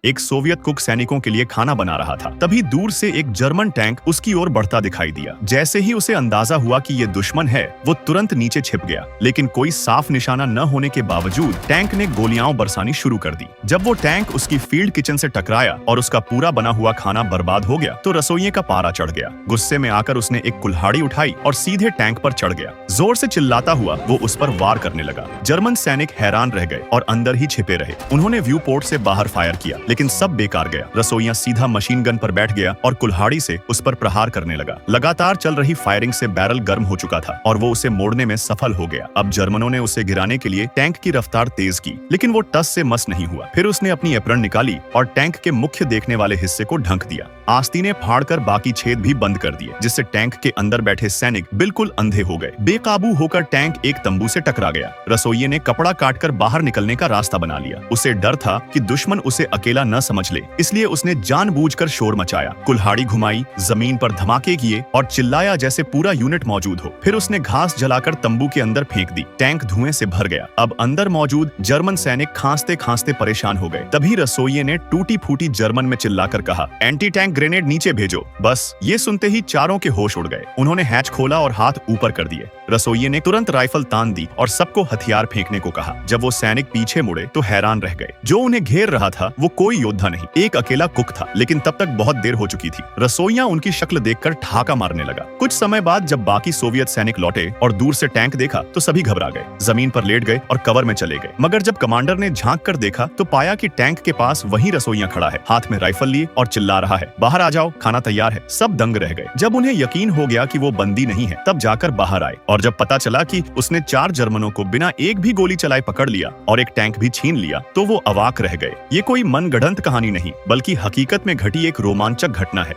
एक Soviet cook सैनिकों के लिए खाना बना रहा था। तभी दूर से एक जर्मन टैंक उसकी ओर बढ़ता दिखाई दिया। जैसे ही उसे अंदाजा हुआ कि ये दुश्मन है, वो तुरंत नीचे छिप गया। लेकिन कोई साफ निशाना न होने के बावजूद टैंक ने गोलियां बरसानी शुरू कर दी। जब वो टैंक उसकी फील्ड किचन से टकराया और उसका पूरा बना हुआ खाना बर्बाद हो गया, तो रसोइये का पारा चढ़ गया। गुस्से में आकर उसने एक कुल्हाड़ी उठाई और सीधे टैंक पर चढ़ गया। जोर से चिल्लाता हुआ वो उस पर वार करने लगा। जर्मन सैनिक हैरान रह गए और अंदर ही छिपे रहे। उन्होंने व्यू पोर्ट से बाहर फायर किया, लेकिन सब बेकार गया। रसोइया सीधा मशीन गन पर बैठ गया और कुल्हाड़ी से उस पर प्रहार करने लगा। लगातार चल रही फायरिंग से बैरल गर्म हो चुका था और वो उसे मोड़ने में सफल हो गया। अब जर्मनों ने उसे गिराने के लिए टैंक की रफ्तार तेज की, लेकिन वो टस से मस नहीं हुआ। फिर उसने अपनी एप्रन निकाली और टैंक के मुख्य देखने वाले हिस्से को ढक दिया। आस्तीनें फाड़कर बाकी छेद भी बंद कर दिए, जिससे टैंक के अंदर बैठे सैनिक बिल्कुल अंधे हो गए। बेकाबू होकर टैंक एक तंबू से टकरा गया। रसोइये ने कपड़ा काटकर बाहर निकलने का रास्ता बना लिया। उसे डर था कि दुश्मन उसे अकेला न समझ ले, इसलिए उसने जानबूझकर शोर मचाया, कुल्हाड़ी घुमाई, जमीन पर धमाके किए और चिल्लाया जैसे पूरा यूनिट मौजूद हो। फिर उसने घास जलाकर तंबू के अंदर फेंक दी। टैंक धुएं से भर गया। अब अंदर मौजूद जर्मन सैनिक खांसते खांसते परेशान हो गए। तभी रसोइये ने टूटी फूटी जर्मन में चिल्लाकर कहा, एंटी टैंक ग्रेनेड नीचे भेजो। बस ये सुनते ही चारों के होश उड़ गए। उन्होंने हैच खोला और हाथ ऊपर कर दिए। रसोइये ने तुरंत राइफल तान दी और सबको हथियार फेंकने को कहा। जब वो सैनिक पीछे मुड़े तो हैरान रह गए। जो उन्हें घेर रहा था वो कोई योद्धा नहीं, एक अकेला कुक था। लेकिन तब तक बहुत देर हो चुकी थी। रसोइया उनकी शक्ल देखकर ठहाका मारने लगा। कुछ समय बाद जब बाकी सोवियत सैनिक लौटे और दूर से टैंक देखा तो सभी घबरा गए, जमीन पर लेट गए और कवर में चले गए। मगर जब कमांडर ने झांक कर देखा तो पाया कि टैंक के पास वही रसोइया खड़ा है, हाथ में राइफल लिए और चिल्ला रहा है, बाहर आ जाओ, खाना तैयार है। सब दंग रह गए। जब उन्हें यकीन हो गया कि वो बंदी नहीं है, तब जाकर बाहर आए और जब पता चला कि उसने 4 जर्मनों को बिना एक भी गोली चलाए पकड़ लिया और एक टैंक भी छीन लिया, तो वो अवाक रह गए। ये कोई मनगढ़ंत कहानी नहीं, बल्कि हकीकत में घटी एक रोमांचक घटना है।